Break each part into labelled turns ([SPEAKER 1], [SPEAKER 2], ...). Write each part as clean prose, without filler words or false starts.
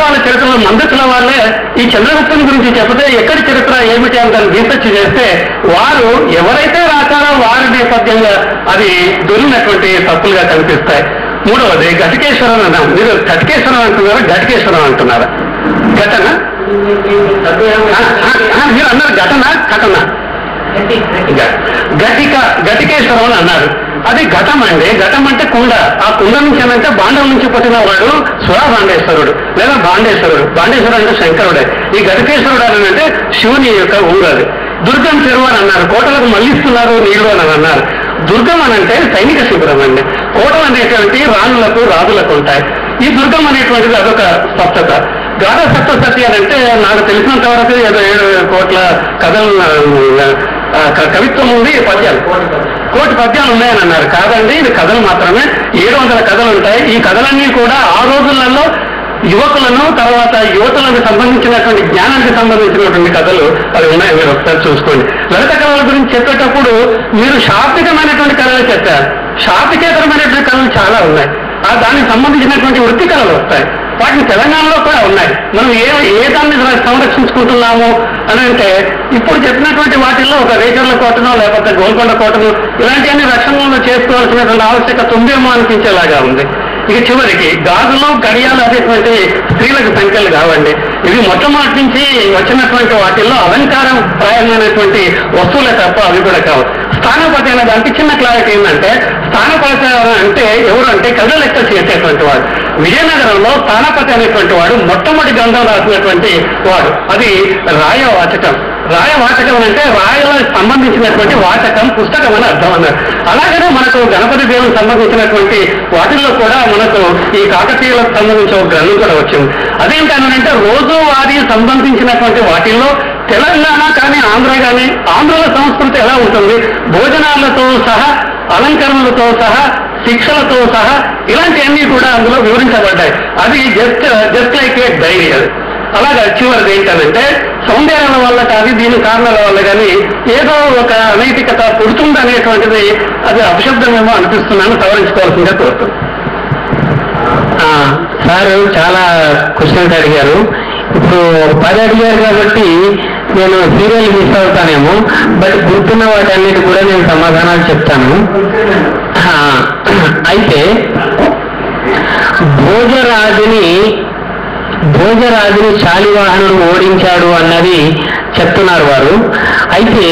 [SPEAKER 1] వాళ్ళ చరిత్రలో మందసుల వాళ్ళే ఈ చంద్రగుప్తుని గురించి చెబితే ఎక్కడి చరిత్ర ఏమిటి అని దాన్ని రీసెర్చ్ చేస్తే వారు ఎవరైతే రాశారో వారి నేపథ్యంగా అది దొరికినటువంటి తప్పులుగా కనిపిస్తాయి. మూడవది ఘటికేశ్వరం అన్నాం. మీరు ఘటికేశ్వరం అంటున్నారా ఘటికేశ్వరం అంటున్నారా? ఘటన మీరు అన్నారు ఘటన కథన ఘటికేశ్వరం అని అన్నారు. అది ఘటం అండి. ఘటం అంటే కుండ. ఆ కుండ నుంచి అంటే బాండం నుంచి పుట్టిన వాడు సురాభాండేశ్వరుడు లేదా భాండేశ్వరుడు. భాండేశ్వరుడు అంటే శంకరుడే. ఈ ఘటికేశ్వరుడు అని అంటే శివుని యొక్క ఊరు. అది దుర్గం చెరువు అని అన్నారు. కోటలకు మళ్లిస్తున్నారు నీళ్లు అని అన్నారు. దుర్గం అని అంటే సైనిక శిబిరం అండి. కోటలు అనేటువంటి రాణులకు రాజులకు ఉంటాయి. ఈ దుర్గం అనేటువంటిది అదొక స్పష్టత. గాఢ సప్తసతి అని అంటే నాకు తెలిసినంత వరకు 7 కోట్ల కథలు కవిత్వం ఉంది. కోటి పద్యాలు ఉన్నాయని అన్నారు. కాదండి, ఇది కథలు మాత్రమే. 700 కథలు ఉంటాయి. ఈ కథలన్నీ కూడా ఆ రోజులలో యువకులను తర్వాత యువతులకు సంబంధించినటువంటి జ్ఞానానికి సంబంధించినటువంటి కథలు అవి ఉన్నాయి. మీరు ఒకసారి చూసుకోండి. లలిత కళల గురించి చెప్పేటప్పుడు మీరు శాబ్దికమైనటువంటి కళలు చెప్పారు. శాబ్దికేతరమైనటువంటి కళలు చాలా ఉన్నాయి. దానికి సంబంధించినటువంటి వృత్తి కళలు వస్తాయి. వాటిని తెలంగాణలో కూడా ఉన్నాయి. మనం ఏ దాన్ని సంరక్షించుకుంటున్నాము అని అంటే ఇప్పుడు చెప్పినటువంటి వాటిల్లో ఒక రేచర్ల కోటను లేకపోతే గోల్కొండ కోటను ఇలాంటివన్నీ రక్షణలో చేసుకోవాల్సినటువంటి ఆవశ్యకత ఉందేమో అనిపించేలాగా ఉంది. ఇక చివరికి గాజులు గడియాలు అనేటువంటి స్త్రీలకు సంఖ్యలు కావండి. ఇవి మొట్టమొదటి నుంచి వచ్చినటువంటి వాటిల్లో అలంకారం ప్రాయమైనటువంటి వస్తువులే తప్ప అవి కూడా కావు. స్థానపతి అనే దానికి చిన్న క్లారిటీ ఏంటంటే స్థానపతి అంటే ఎవరు అంటే కవిత లెక్క చేసేటువంటి వాడు. విజయనగరంలో స్థానపతి అనేటువంటి వాడు మొట్టమొదటి గ్రంథం రాసినటువంటి వాడు. అది రాయవాచకం. రాయవాచకం అంటే రాయలకు సంబంధించినటువంటి వాచకం పుస్తకం అని అర్థం అన్నారు. అలాగనే మనకు గణపతి దేవునికి సంబంధించినటువంటి వాటిల్లో కూడా మనకు ఈ కాకతీయులకు సంబంధించిన ఒక గ్రంథం కూడా వచ్చింది. అదేంటంటే రోజువారీ సంబంధించినటువంటి వాటిల్లో తెలంగాణ కానీ ఆంధ్ర కానీ ఆంధ్రుల సంస్కృతి ఎలా ఉంటుంది, భోజనాలతో సహా అలంకరణలతో సహా శిక్షలతో సహా ఇలాంటివన్నీ కూడా అందులో వివరించబడ్డాయి. అది జస్ట్ లైక్ ఏ డైరీ. అది అలాగా చివరిది ఏంటంటే సౌందర్యాల వల్ల కానీ దీని కారణాల వల్ల కానీ ఏదో ఒక అనైతికత పుడుతుందనేటువంటిది అది అపశబ్దమేమో అనిపిస్తున్నాను. సవరించుకోవాల్సిందిగా కోరుతున్నాను.
[SPEAKER 2] సార్ చాలా క్వశ్చన్స్ అడిగారు. ఇప్పుడు 10 అడిగారు కాబట్టి నేను సీరియల్ మిస్ అవుతానేమో, బట్ గుర్తున్న వాటి అన్నిటి కూడా నేను సమాధానాలు చెప్తాను. అయితే భోజరాజుని శాలివాహనుడు ఓడించాడు అన్నది చెప్తున్నారు వారు. అయితే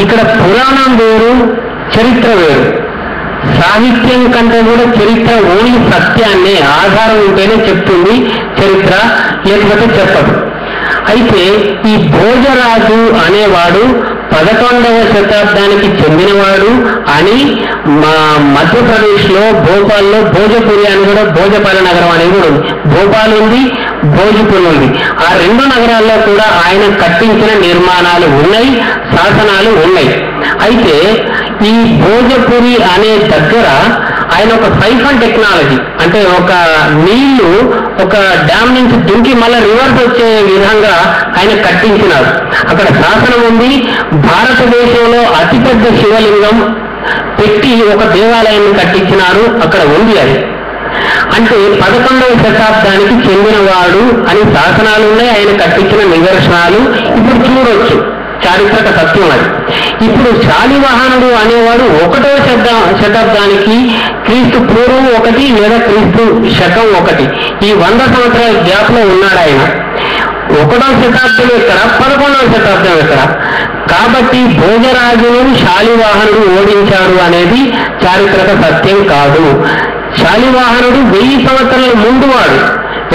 [SPEAKER 2] ఇక్కడ పురాణం వేరు, చరిత్ర వేరు. సాహిత్యం కంటే కూడా చరిత్ర ఓన్లీ సత్యాన్ని ఆధారం ఉంటేనే చెప్తుంది చరిత్ర, లేకపోతే చెప్పదు. అయితే ఈ భోజరాజు అనేవాడు 11వ శతాబ్దానికి చెందినవాడు అని మధ్యప్రదేశ్లో భోపాల్లో భోజపురి అని కూడా భోజపాల నగరం అనేది కూడా ఉంది. భోపాల్ ఉంది, భోజ్పూర్ ఉంది. ఆ 2 నగరాల్లో కూడా ఆయన కట్టించిన నిర్మాణాలు ఉన్నాయి, శాసనాలు ఉన్నాయి. అయితే ఈ భోజపురి అనే దగ్గర ఆయన ఒక సైఫన్ టెక్నాలజీ అంటే ఒక నీళ్లు ఒక డ్యామ్ నుంచి దుంకి మళ్ళీ రివర్స్ వచ్చే విధంగా ఆయన కట్టించినారు. అక్కడ శాసనం ఉంది. భారతదేశంలో అతిపెద్ద శివలింగం పెట్టి ఒక దేవాలయాన్ని కట్టించినారు. అక్కడ ఉంది. అది అంటే 11వ శతాబ్దానికి చెందినవాడు అని శాసనాలు ఉన్నాయి. ఆయన కట్టించిన నిదర్శనాలు ఇప్పుడు చూడొచ్చు. చారిత్రక సత్యం అది. ఇప్పుడు శాలివాహనుడు అనేవాడు 1వ శతాబ్దానికి క్రీస్తు పూర్వం 1 లేదా క్రీస్తు శకం 1 ఈ 100 సంవత్సరాల గ్యాప్ లో ఉన్నాడు ఆయన. 1వ శతాబ్దం ఎక్కడ, 11వ శతాబ్దం ఎక్కడ? కాబట్టి భోజరాజును శాలివాహనుడు ఓడించాడు అనేది చారిత్రక సత్యం కాదు. శాలివాహనుడు 1000 సంవత్సరాల ముందు వాడు.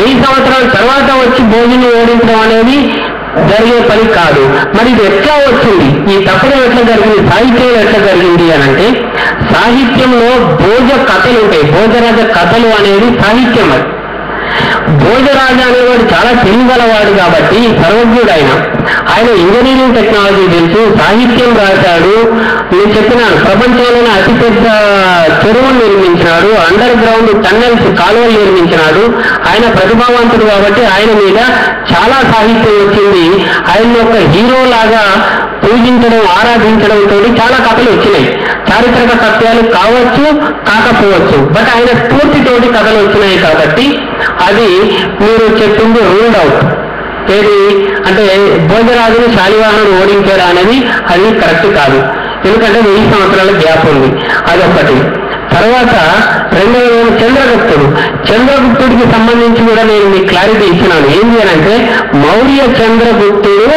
[SPEAKER 2] 1000 సంవత్సరాల తర్వాత వచ్చి భోజుని ఓడించడం అనేది జరిగే పని కాదు. మరి ఇది ఎట్లా వచ్చింది? ఈ తప్పడం ఎట్లా జరిగింది? సాహిత్యంలో ఎట్లా జరిగింది అని అంటే సాహిత్యంలో భోజ కథలు ఉంటాయి. భోజరాజ కథలు అనేది సాహిత్యం. అది భోజరాజు అనేవాడు చాలా తెలివిగలవాడు కాబట్టి సర్వజ్ఞుడు ఆయన ఇంజనీరింగ్ టెక్నాలజీ తెలుసు, సాహిత్యం రాశాడు. నేను చెప్పినాను ప్రపంచంలోనే అతిపెద్ద చెరువులు నిర్మించినాడు, అండర్ గ్రౌండ్ టన్నెల్స్ కాలువలు నిర్మించినాడు. ఆయన ప్రతిభావంతుడు కాబట్టి ఆయన మీద చాలా సాహిత్యం వచ్చింది. ఆయన ఒక హీరో లాగా పూజించడం, ఆరాధించడంతో చాలా కథలు వచ్చినాయి. చారిత్రక సత్యాలు కావచ్చు, కాకపోవచ్చు, బట్ ఆయన స్ఫూర్తితోటి కథలు వచ్చినాయి కాబట్టి అది మీరు చెప్పింది రూల్డ్ అవుట్. ఏది అంటే భోజరాజుని శాలివాహనుడు ఓడించాడు అనేది అది కరెక్ట్ కాదు. ఎందుకంటే 1000 సంవత్సరాల గ్యాప్ ఉంది. అదొకటి. తర్వాత రెండవ చంద్రగుప్తుడికి సంబంధించి కూడా నేను మీకు క్లారిటీ ఇచ్చినాను. ఏంటి అని అంటే మౌర్య చంద్రగుప్తుడు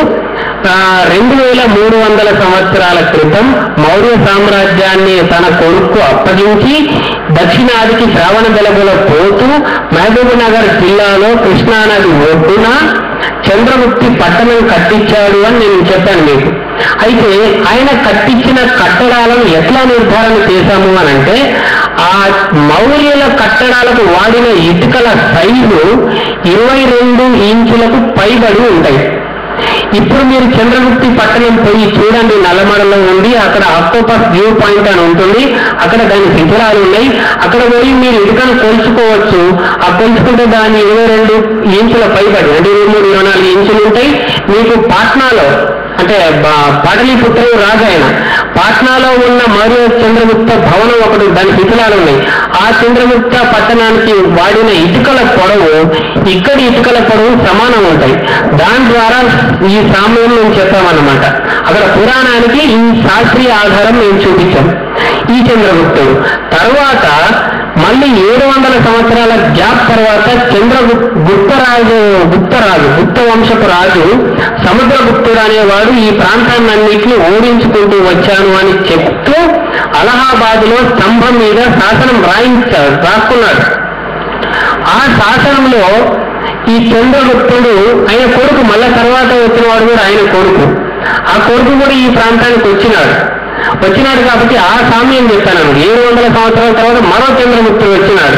[SPEAKER 2] 2300 సంవత్సరాల క్రితం మౌర్య సామ్రాజ్యాన్ని తన కొడుకు అప్పగించి దక్షిణాదికి శ్రావణ బెలగులో పోతూ మహబూబ్ నగర్ జిల్లాలో కృష్ణానది ఒడ్డున చంద్రగుప్తి పట్టణం కట్టించాడు అని నేను చెప్పాను మీకు. అయితే ఆయన కట్టించిన కట్టడాలను ఎట్లా నిర్ధారణ చేశాము అని అంటే ఆ మౌర్యుల కట్టడాలకు వాడిన ఇటుకల సైజు 22 ఇంచులకు పైబడి ఉంటాయి. ఇప్పుడు మీరు చంద్రగుప్తి పట్టణం పోయి చూడండి, నల్లమడలో ఉంది. అక్కడ ఆక్టోపస్ వ్యూ పాయింట్ అని ఉంటుంది. అక్కడ దాని శిథిలాలు ఉన్నాయి. అక్కడ పోయి మీరు ఇటుకను కొలుచుకోవచ్చు. ఆ కొలుచుకుంటే దాని 22 ఇంచుల పైబడి అంటే 23-24 ఇంచులు ఉంటాయి. మీకు పాట్నాలో అంటే పాటలీపుత్రం రాజు ఆయన పాట్నాలో ఉన్న మరో చంద్రగుప్త భవనం ఒకటి, దాని శిథిలాలు ఉన్నాయి. ఆ చంద్రగుప్త పట్టణానికి వాడిన ఇటుకల పొడవు ఇక్కడి ఇటుకల పొడవు సమానం ఉంటాయి. దాని ద్వారా ఈ సామ్యం మేము చెప్పామన్నమాట. అక్కడ పురాణానికి ఈ శాస్త్రీయ ఆధారం మేము చూపించాం. ఈ చంద్రగుప్తుడు తర్వాత మళ్ళీ 700 సంవత్సరాల గ్యాప్ తర్వాత గుప్త వంశపు రాజు సముద్రగుప్తుడు అనేవాడు ఈ ప్రాంతాన్నింటినీ ఓడించుకుంటూ వచ్చాను అని చెప్తూ అలహాబాద్ లో స్తంభం మీద శాసనం రాసుకున్నాడు. ఆ శాసనంలో ఈ చంద్రగుప్తుడు ఆయన కొడుకు మళ్ళా తర్వాత వచ్చిన వాడు కూడా ఆయన కొడుకు, ఆ కొడుకు కూడా ఈ ప్రాంతానికి వచ్చినాడు కాబట్టి ఆ సామ్యం చెప్పాను. 700 సంవత్సరాల తర్వాత మరో చంద్రగుప్తుడు వచ్చినాడు.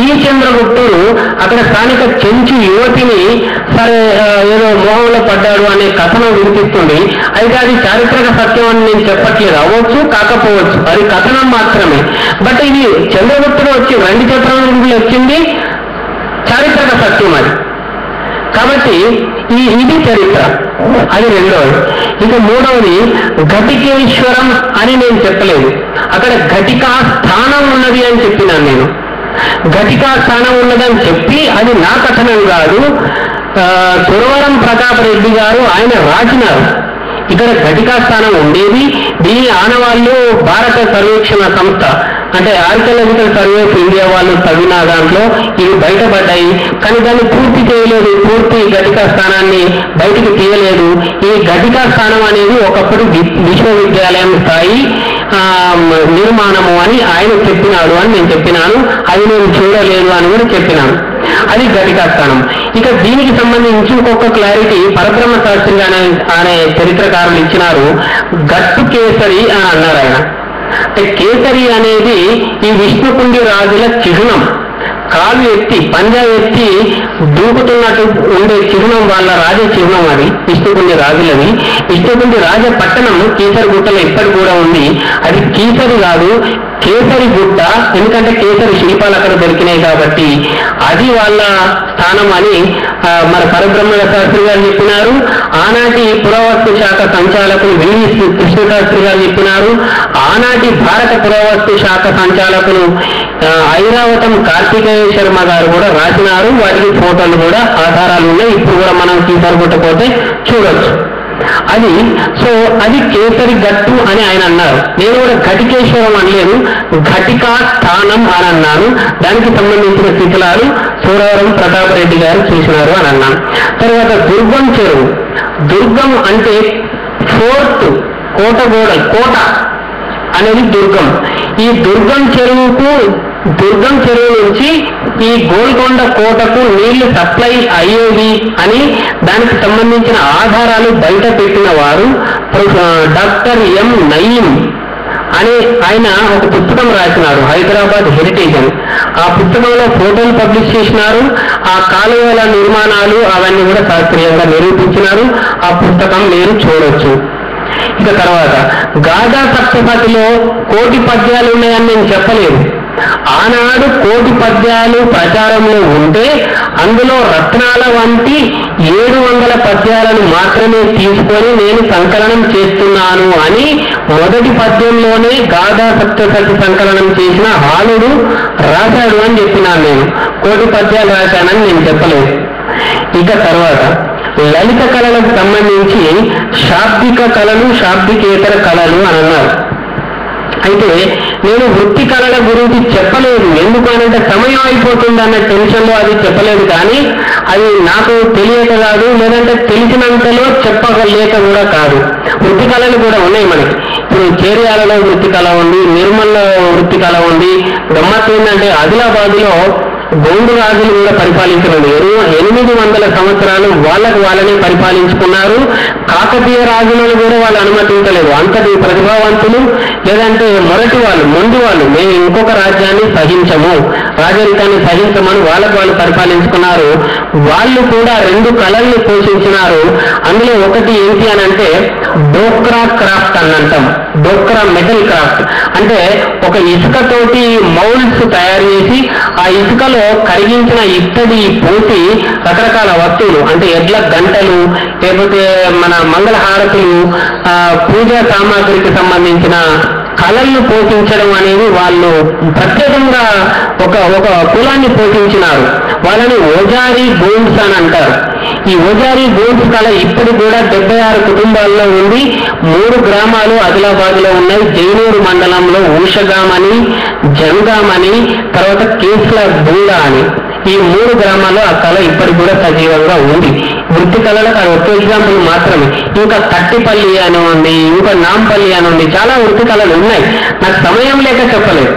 [SPEAKER 2] ఈ చంద్రగుప్తుడు అక్కడ స్థానిక చెంచు యువతిని సరే ఏదో మోహంలో పడ్డాడు అనే కథనం వినిపిస్తుంది. అయితే అది చారిత్రక సత్యం అని నేను చెప్పట్లేదు, అవ్వచ్చు కాకపోవచ్చు, అది కథనం మాత్రమే. బట్ ఇది చంద్రగుప్తుడు వచ్చి 2 చక్రాలు వచ్చింది చారిత్రక సత్యం అది. కాబట్టి ఇది చరిత్ర. అది రెండవది. ఇక మూడవది ఘటికేశ్వరం అని నేను చెప్పలేదు, అక్కడ ఘటికా స్థానం ఉన్నది అని చెప్పినాను నేను. ఘటికా స్థానం ఉన్నదని చెప్పి అది నా కథనం కాదు, సురవరం ప్రతాపరెడ్డి గారు ఆయన రాసినారు. ఇక్కడ ఘటికా స్థానం ఉండేది. దీని ఆనవాళ్ళు భారత సర్వేక్షణ సంస్థ అంటే ఆర్కియాలజికల్ సర్వే ఆఫ్ ఇండియా వాళ్ళు తవ్విన దాంట్లో ఇవి బయటపడ్డాయి. కానీ దాన్ని పూర్తి చేయలేదు, పూర్తి ఘటికా స్థానాన్ని బయటికి తీయలేదు. ఈ ఘటికా స్థానం అనేది ఒకప్పుడు విశ్వవిద్యాలయం స్థాయి నిర్మాణము అని ఆయన చెప్పినాడు అని నేను చెప్పినాను. అది నేను చూడలేదు అని కూడా చెప్పినాను. అది ఘటికా స్థానం. ఇక దీనికి సంబంధించి ఇంకొక క్లారిటీ పరబ్రహ్మ శాస్త్రి అనే చరిత్రకారులు ఇచ్చినారు. గట్టు కేసరి అని అన్నారు ఆయన. అంటే కేసరి అనేది ఈ విష్ణుకుండి రాజుల చిహ్నం. కాలు ఎత్తి పంజా ఎత్తి దూకుతున్నట్టు ఉండే చిహ్నం వాళ్ళ రాజ చిహ్నం అది, విష్ణుకుండి రాజులది. విష్ణుకుండి రాజ పట్టణం కీసరి గుట్టలో ఇప్పటికి కూడా ఉంది. అది కీసరి కాదు, కేసరి గుట్ట. ఎందుకంటే కేసరి శిల్పాలు అక్కడ దొరికినాయి కాబట్టి అది వాళ్ళ స్థానం అని మన పరబ్రహ్మ శాస్త్రి గారు చెప్పినారు. ఆనాటి పురావస్తు శాఖ సంచాలకులు వివి కృష్ణశాస్త్రి గారు చెప్పినారు. ఆనాటి భారత పురావస్తు శాఖ సంచాలకులు ఐరావతం కార్తికేయ శర్మ గారు కూడా రాసినారు. వాటికి ఫోటోలు కూడా ఆధారాలు ఉన్నాయి. ఇప్పుడు కూడా మనం తీసుకోకపోతే చూడొచ్చు. అది కేసరి గట్టు అని ఆయన అన్నారు. నేను కూడా ఘటికేశ్వరం అనలేదు, ఘటికా స్థానం అని అన్నాను. దానికి సంబంధించిన శిథిలాలు సూరవరం ప్రతాపరెడ్డి గారు చూసినారు అని అన్నాను. తర్వాత దుర్గం చెరువు. దుర్గం అంటే ఫోర్ట్, కోట అనేది దుర్గం. ఈ దుర్గం చెరువు నుంచి ఈ గోల్కొండ కోటకు నీళ్లు సప్లై అయ్యేది అని దానికి సంబంధించిన ఆధారాలు బయట పెట్టిన వారు డాక్టర్ ఎం నయీం అనే ఆయన ఒక పుస్తకం రాసినారు, హైదరాబాద్ హెరిటేజ్ అని. ఆ పుస్తకంలో ఫోటోలు పబ్లిష్ చేసినారు. ఆ కాలువల నిర్మాణాలు అవన్నీ కూడా శాస్త్రీయంగా నిరూపించినారు. ఆ పుస్తకం మీరు చూడొచ్చు. ఇక తర్వాత గాథా సప్తపదిలో 1,000 పద్యాలు ఉన్నాయని నేను చెప్పలేదు. ఆనాడు 1,000 పద్యాలు ప్రచారంలో ఉంటే అందులో రత్నాల వంటి 700 పద్యాలను మాత్రమే తీసుకొని నేను సంకలనం చేస్తున్నాను అని మొదటి పద్యంలోనే గాథా సప్తశతి సంకలనం చేసిన హాలుడు రాశాడు అని చెప్పినాను. నేను కోటి పద్యాలు రాశానని నేను చెప్పలేదు. ఇక తర్వాత లలిత కళలకు సంబంధించి శాబ్దిక కళలు, శాబ్దికేతర కళలు అని అన్నారు. అయితే నేను వృత్తి కళల గురించి చెప్పలేదు. ఎందుకు అనంటే సమయం అయిపోతుంది అన్న టెన్షన్లో అది చెప్పలేదు. కానీ అది నాకు తెలియక కాదు, లేదంటే తెలిసినంతలో చెప్పలేక కూడా కాదు. వృత్తి కళలు కూడా ఉన్నాయి మనకి. ఇప్పుడు చేర్యాలలో వృత్తి కళ ఉంది, నిర్మల్లో వృత్తి కళ ఉంది. గమ్మత్తు ఏంటంటే ఆదిలాబాద్లో గోండు రాజులు కూడా పరిపాలించలేదు. 800 సంవత్సరాలు వాళ్ళని పరిపాలించుకున్నారు. కాకతీయ రాజులను కూడా వాళ్ళు అనుమతించలేదు. అంతటి ప్రతిభావంతులు, లేదంటే మొదటి వాళ్ళు, ముందు వాళ్ళు, మేము ఇంకొక రాజ్యాన్ని సహించము, రాజరికాన్ని సహించమని వాళ్ళు పరిపాలించుకున్నారు. వాళ్ళు కూడా 2 కళల్ని పోషించినారు. అందులో ఒకటి ఏంటి అని అంటే డోక్రా క్రాఫ్ట్ అని అంటాం. డోక్రా మెటల్ క్రాఫ్ట్ అంటే ఒక ఇసుకతోటి మౌల్డ్స్ తయారు చేసి ఆ ఇసుకలో కరిగించిన ఇత్తడి పోసి రకరకాల వస్తువులు అంటే ఎడ్ల గంటలు, లేకపోతే మన మంగళహారతులు, పూజా సామాగ్రికి సంబంధించిన కళలను పోషించడం అనేది వాళ్ళు ప్రత్యేకంగా ఒక కులాన్ని పోషించినారు. వాళ్ళని ఓజారి గోండ్స్ అని అంటారు. ఈ ఓజారి గోండ్స్ కళ ఇప్పుడు కూడా 76 కుటుంబాల్లో ఉంది. 3 గ్రామాలు ఆదిలాబాద్ లో ఉన్నాయి. జైనూరు మండలంలో ఊషగామని, జంగామని, తర్వాత కేసుల బూడా అని, ఈ 3 గ్రామాల్లో ఆ కళ ఇప్పటికి కూడా సజీవంగా ఉంది. వృత్తి కళలకు అది ఒక ఎగ్జాంపుల్ మాత్రమే. ఇంకా కట్టిపల్లి అని ఉంది, ఇంకా నాంపల్లి అని ఉంది, చాలా వృత్తి కళలు ఉన్నాయి. నాకు సమయం లేక చెప్పలేదు.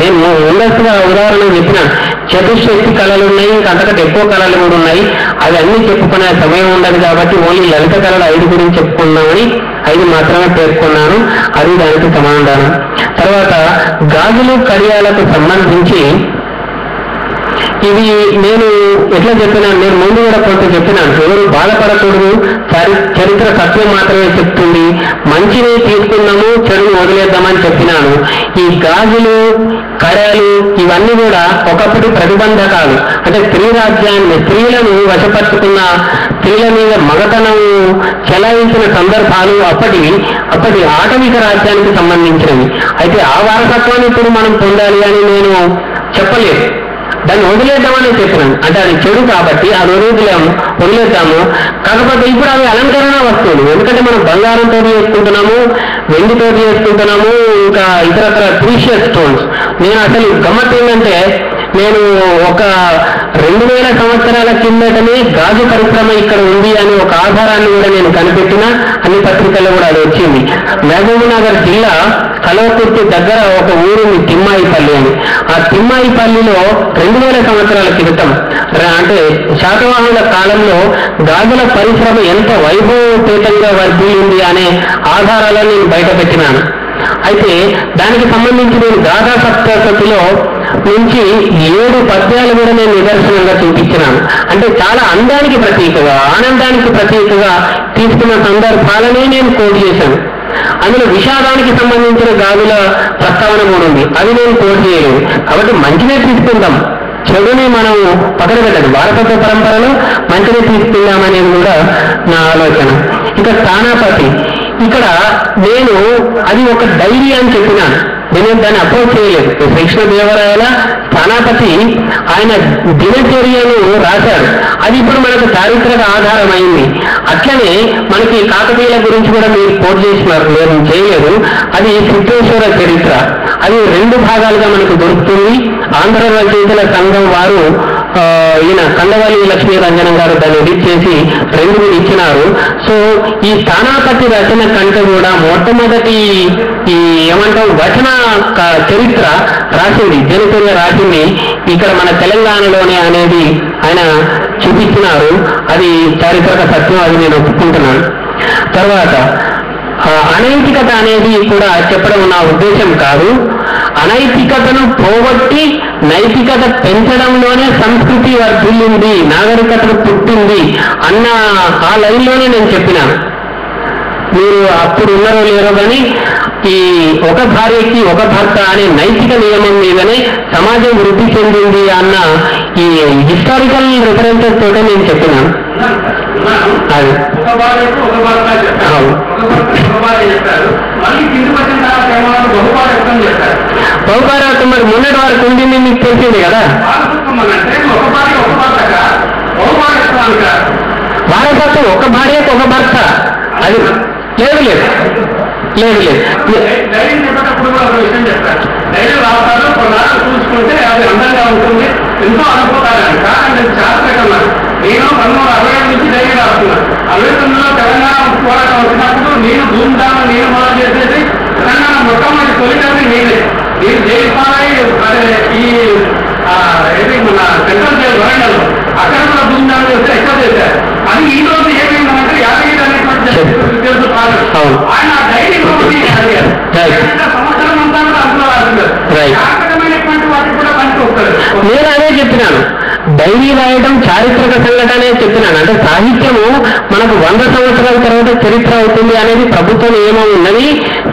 [SPEAKER 2] నేను ముందస్తుగా ఉదాహరణ చెప్పినాను. చతుశ్శక్తి కళలు ఉన్నాయి, ఇంకా అంతకంటే ఎక్కువ కళలు కూడా ఉన్నాయి. అవి అన్ని చెప్పుకునే సమయం ఉండదు కాబట్టి ఓన్లీ లలిత కళలు 5 గురించి చెప్పుకున్నామని 5 మాత్రమే పేర్కొన్నాను. అది దానికి సమాధానం. తర్వాత గాజులు కడియాలకు సంబంధించి ఇవి నేను ఎట్లా చెప్పినాను, నేను ముందు కూడా కొంత చెప్పినాను. ఎవరు బాధపడకూడదు, చరిత్ర సత్యం మాత్రమే చెప్తుంది, మంచిని తీసుకున్నాము, చెడుని వదిలేద్దామని చెప్పినాను. ఈ గాజులు, కడాలు ఇవన్నీ కూడా ఒకప్పటి ప్రతిబంధకాలు. అంటే స్త్రీలను వశపరుచుకున్న, స్త్రీల మీద మగతనం చెలాయించిన సందర్భాలు అప్పటి ఆటవిక రాజ్యానికి సంబంధించినవి. అయితే ఆ వారసత్వాన్ని ఇప్పుడు మనం పొందాలి అని నేను చెప్పలేదు. దాన్ని వదిలేద్దామని చెప్పినాను. అంటే అది చెడు కాబట్టి అది వదిలేద్దాము. కాకపోతే ఇప్పుడు అవి అలంకరణ వస్తువులు. ఎందుకంటే మనం బంగారంతో చేసుకుంటున్నాము, వెండితో చేసుకుంటున్నాము, ఇంకా ఇతరత్ర ప్రీషియస్ స్టోన్స్. నేను అసలు గమ్మత్ ఏంటంటే నేను ఒక 2000 సంవత్సరాల కిందటనే గాజు పరిశ్రమ ఇక్కడ ఉంది అని ఒక ఆధారాన్ని కూడా నేను కనిపెట్టిన, అన్ని పత్రికల్లో కూడా అది వచ్చింది. మహబూబ్నగర్ జిల్లా కల్వకుర్తి దగ్గర ఒక ఊరుంది తిమ్మాయిపల్లి అని. ఆ తిమ్మాయిపల్లిలో 2000 సంవత్సరాల క్రితం అంటే శాతవాహనుల కాలంలో గాజుల పరిశ్రమ ఎంత వైభవపేతంగా వర్ధిల్లింది అనే ఆధారాలను నేను బయట పెట్టినాను. అయితే దానికి సంబంధించి నేను గాథా సప్తశతిలో నుంచి 7 పద్యాలు కూడా నేను నిదర్శనంగా చూపించినాను. అంటే చాలా అందానికి ప్రతీకగా, ఆనందానికి ప్రతీకగా తీసుకున్న సందర్భాలనే నేను కోట్ చేశాను. అందులో విషాదానికి సంబంధించిన గాజుల ప్రస్తావన కూడా ఉంది, అది నేను కోట్ చేయలేదు. కాబట్టి మంచినే తీసుకుందాం, చెడుని మనం పక్కన పెట్టండి. వారసత్వ పరంపరలో మంచిని తీసుకుందామనేది కూడా నా ఆలోచన. ఇక స్థానాపతి, ఇక్కడ నేను అది ఒక డైరీ అని చెప్పినాను. నేను దాన్ని అప్రోచ్ చేయలేదు. కృష్ణదేవరాయల స్థానాపతి ఆయన దినచర్యను రాశాడు. అది ఇప్పుడు మనకు చారిత్రక ఆధారం అయింది. అట్లనే మనకి కాకతీయుల గురించి కూడా మీరు కోట్ చేసినారు, నేను చేయలేదు. అది సిద్ధేశ్వర చరిత్ర. అది 2 భాగాలుగా మనకు దొరుకుతుంది. ఆంధ్ర రచయితల సంఘం వారు ఈయన కండవల్లి లక్ష్మీ రంజనం గారు దాన్ని ఎడిట్ చేసి 2 ఇచ్చినారు. సో ఈ స్థానాపతి రచన కంటే కూడా మొట్టమొదటి ఈ ఏమంటాం వచన చరిత్ర రాసింది, దినచర్య రాసింది ఇక్కడ మన తెలంగాణలోనే అనేది ఆయన చూపించినారు. అది చారిత్రక సత్యం, అది నేను ఒప్పుకుంటున్నాను. తర్వాత అనైతికత అనేది కూడా చెప్పడం నా ఉద్దేశం కాదు. అనైతికతను పోగొట్టి నైతికత పెంచడంలోనే సంస్కృతి వర్ధిల్లింది, నాగరికతను పుట్టింది అన్న ఆ లైన్లోనే నేను చెప్పినాను. మీరు అప్పుడు ఉన్నారో లేరో కానీ ఈ ఒక భార్యకి ఒక భర్త అనే నైతిక నియమం మీదనే సమాజం వృద్ధి చెందింది అన్న ఈ హిస్టారికల్ రిఫరెన్సెస్ తోటే నేను చెప్పినాను. అది
[SPEAKER 1] ఒక భార్యకు ఒక భర్త చెప్పారు, ఒక భార్య చెప్పారు, మళ్ళీ కిందికి వచ్చిన తర్వాత ఏమన్నారు బహుభార్యత్వం చెప్పారు.
[SPEAKER 2] బహుభార్యత్వం మరి మొన్నటి వరకు ఉండింది మీకు తెలిసింది కదా.
[SPEAKER 1] వారసత్వం అంటే ఒక భార్య ఒక భర్తగా బహుభార్యత్వానికి
[SPEAKER 2] వారసత్వం ఒక భార్యకు ఒక భర్త అది లేదు లేదు లేదు లేదు.
[SPEAKER 1] ధైర్యం చెప్పేటప్పుడు కూడా ఒక విషయం చెప్పారు. ధైర్యం రాస్తారు కొన్నాళ్ళు చూసుకుంటే అది అందంగా ఉంటుంది, ఎంతో అనుకుంటారని. కానీ శాస్త్రకన్నా నేను 1967 నుంచి ధైర్యం రాస్తున్నాను. 69లో తెలంగాణ పోరాటం వచ్చినప్పుడు నేను ధూమ్ధామ నేను మొదలు చేసేది తెలంగాణ మొట్టమొదటి తొలికని నేనే. నేను జైలు పాలై ఈ ఏది మన సెంట్రల్ జైలు వరంగల్ అక్కడ కూడా ధూమ్ధామ చేస్తే ఎక్కువ చేశారు. అది ఈ రోజు ఏమైందంటే 50 అనేటువంటి తెలుసు ఆయన ధైర్యం సంవత్సరం అంతా కూడా అందులో రాస్తున్నారు. వాటికి కూడా పనికొస్తారు.
[SPEAKER 2] నేను అదే చెప్పినాను, డైరీ రాయడం చారిత్రక సంఘటనే చెప్పినాను. అంటే సాహిత్యము మనకు 100 సంవత్సరాల తర్వాత చరిత్ర అవుతుంది అనేది ప్రభుత్వం నియమం ఉన్నది.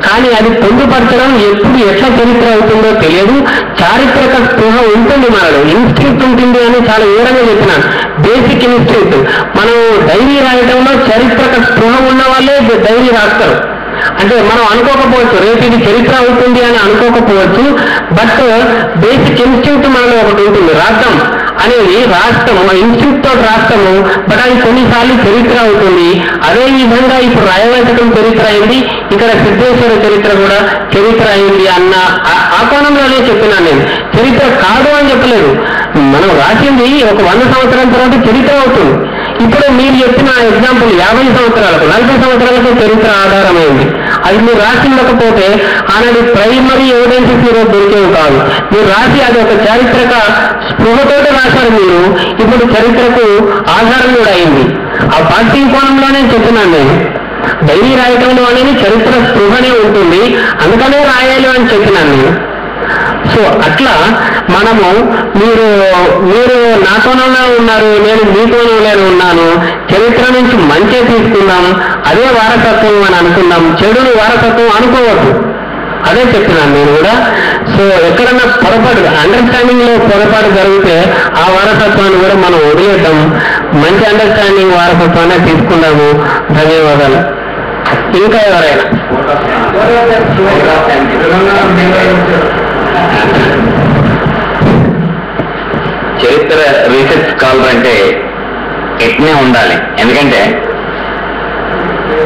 [SPEAKER 2] కానీ అది పొందుపరచడం ఎప్పుడు ఎట్లా చరిత్ర అవుతుందో తెలియదు. చారిత్రక స్పృహ ఉంటుంది, మనలో ఇన్స్టిట్యూట్ ఉంటుంది అని చాలా వివరంగా చెప్పినాను. Basic institute. మనం డైరీ రాయడంలో చారిత్రక స్పృహ ఉన్న వాళ్ళే డైరీ రాస్తారు. అంటే మనం అనుకోకపోవచ్చు రేపు ఇది చరిత్ర అవుతుంది అని అనుకోకపోవచ్చు. బట్ బేసిక్ ఇన్స్టిట్యూట్ మనలో ఒకటి ఉంటుంది, రాద్దాం అనేది రాష్ట్రము, ఇన్స్టిట్యూట్ తోటి రాష్ట్రము. బట్ అది కొన్నిసార్లు చరిత్ర అవుతుంది. అదే విధంగా ఇప్పుడు రాయవలసకం చరిత్ర అయింది, ఇక్కడ సిద్ధేశ్వర చరిత్ర కూడా చరిత్ర అయింది అన్న ఆ కోణంలోనే చెప్పినాను నేను. చరిత్ర కాదు అని చెప్పలేదు. మనం రాసింది ఒక 100 సంవత్సరాల తర్వాత చరిత్ర అవుతుంది. ఇప్పుడు మీరు చెప్పిన ఎగ్జాంపుల్ 50 సంవత్సరాలకు 40 సంవత్సరాలకు చరిత్ర ఆధారమైంది. అది మీరు రాసిండకపోతే ఆనాడు ప్రైమరీ ఎవిడెన్సెస్ మీరు దొరికేవి కాదు. మీరు రాసి అది ఒక చారిత్రక స్పృహతోటి రాశారు మీరు. ఇప్పుడు చరిత్రకు ఆధారం కూడా అయింది. ఆ పార్టీ కోణంలోనే చెప్పినాను నేను. డైరీ రాయటంలో అనేది చరిత్ర స్పృహనే ఉంటుంది, అందుకనే రాయాలి అని చెప్పినాను నేను. సో అట్లా మనము మీరు నాతోనే ఉన్నారు, నేను మీతోనే ఉన్నాను. చరిత్ర నుంచి మంచి తీసుకుందాం, అదే వారసత్వం అని అనుకుందాం. చెడుని వారసత్వం అనుకోవద్దు, అదే చెప్తున్నాను నేను కూడా. సో ఎక్కడన్నా పొరపాటు అండర్స్టాండింగ్ లో పొరపాటు జరిగితే ఆ వారసత్వాన్ని కూడా మనం వదిలేద్దాం. మంచి అండర్స్టాండింగ్ వారసత్వాన్ని తీసుకుందాము. ధన్యవాదాలు. ఇంకా ఎవరైనా
[SPEAKER 3] చరిత్ర రీసెర్చ్ స్కాలర్ అంటే ఎట్నే ఉండాలి. ఎందుకంటే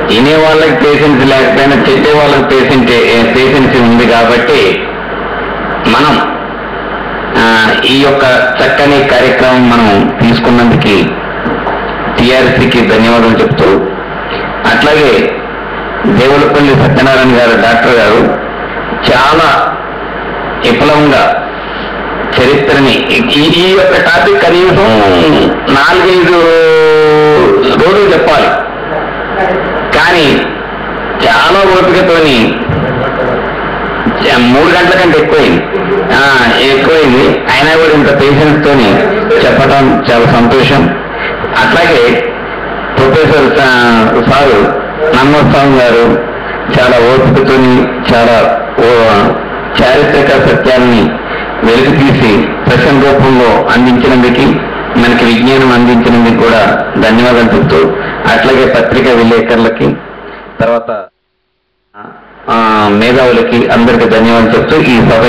[SPEAKER 3] వినే వాళ్ళకి పేషెన్స్ లేకపోయినా చెప్పే వాళ్ళకి పేషెన్స్ ఉంది. కాబట్టి మనం ఈ యొక్క చక్కని కార్యక్రమం మనం తీసుకున్నందుకు టీఆర్సీకి ధన్యవాదాలు చెప్తూ, అట్లాగే దేవులపల్లి సత్యనారాయణ గారు డాక్టర్ గారు చాలా విప్లవంగా చరిత్రని ఈ యొక్క టాపిక్ కనీసం 4-5 రోజులు చెప్పాలి. కానీ చాలా ఓపికతోని 3 గంటల కంటే ఎక్కువైంది. అయినా కూడా ఇంత పేషెన్స్ తోని చెప్పడం చాలా సంతోషం. అట్లాగే ప్రొఫెసర్ సారు నమ్మోత్సవం గారు చాలా ఓపికతోని చాలా చారిత్రక సత్యాన్ని వెలుగు తీసి ప్రశ్న రూపంలో అందించినందుకు, మనకి విజ్ఞానం అందించినందుకు కూడా ధన్యవాదాలు చెప్తూ, అట్లాగే పత్రికా విలేకరులకి, తర్వాత మేధావులకి అందరికీ ధన్యవాదాలు చెప్తూ ఈ సభ